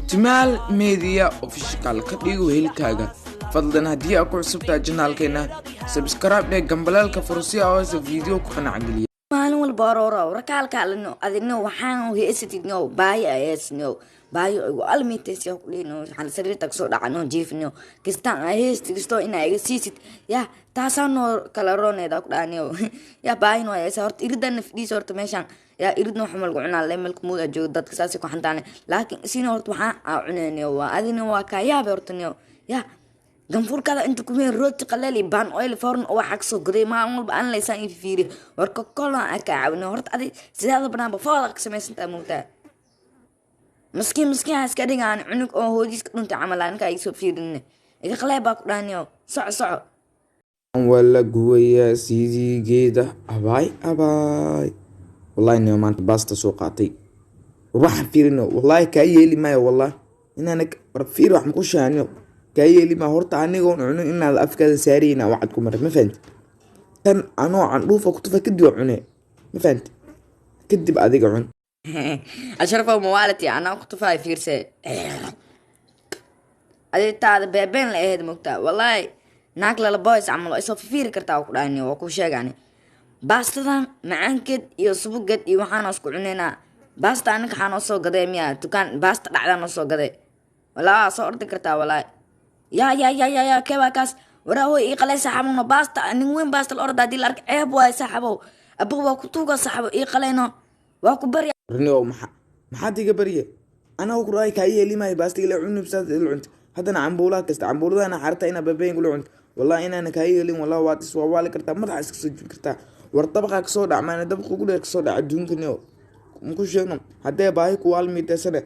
Timal Media Official kadhigo hilkaaga fadlan haddii aad ku cusubtaa janaalkeena subscribe dhe gambalaalka fursi oo video ku qanac geliya maalin walba ororo rakaalkaalino adina waxaan heesatidno baayayesno baayo igu almiiteesyo ku dhino waxaan sariirta soo dhacano jiifno kistaan heestigisto inaa iga siisid ya taasano kala rooneeda ku dhaaniyo ya baayno ay horta iridan nafdiis horta meeshan ya iridno xamal gucnaa leemalka muuda joog dadka saasi ku xantaane laakiin sino horta waxaan cuneenyo waa adina waa ka yaab hortaniyo ya ganfurkada inta ku meel rooti qalali baan oil forn oo wax soo gaday ma walba aan leeysan in fiiri warka kolan aka caawino horta adi sidaada banaan fooda ka sameysanta muuqtaa miskiin iska dhigaan cunug oo hoodiska dhunta camalaan ka ay soo fiirin iga qaleeba ku dhaaniyo soco wala guwaya sidii geeda abaay wallahi maanta basta soo qaatay waxaan fiirino wallahi ka yeeli maayo wallahi inaan fiir wax ku shaaniyo كايلي ما هورت عنيقون عنو إنا الأفكار سارينا وعدكم مرة ما فهمت كان أنو عن روفا كنت فكدي وعنو ما فهمت كدي بعديك عن الشرفة وموالتي أنا كنت فاي فيرسي أدي تاع بيبين لأهد مكتا والله ناكل البويس عملوا إسو في فير كرتاو قراني وكو شاقاني باستدان معانكد يوصبو قد يوحانو اسكو عنينا باستا عنك حانو سو قدي ميا تكان باستا دعدانو سو قدي ولا سو أرد كرتا والله يا كيف وراهو إيقلي سحبونا باستا نين باستا الأرض دي لارك عيب واي سحبو أبوه وكتوغا سحبو إيقلينا واكو بريا رنيو محادي بريا أنا وكو راي كاية لي ماي باستي لي عنو بسات العنت هذا أنا عمبولا كست عمبولا أنا حارتا إنا بابين قولو عنت والله أنا كاية لي والله واتس ووالي كرتا مرحا اسكسو كرتا وارتبقا كسودا عمانا دبقو قولي كسودا عدون كنيو مكو شينو حتى باهي كوال ميتا سنة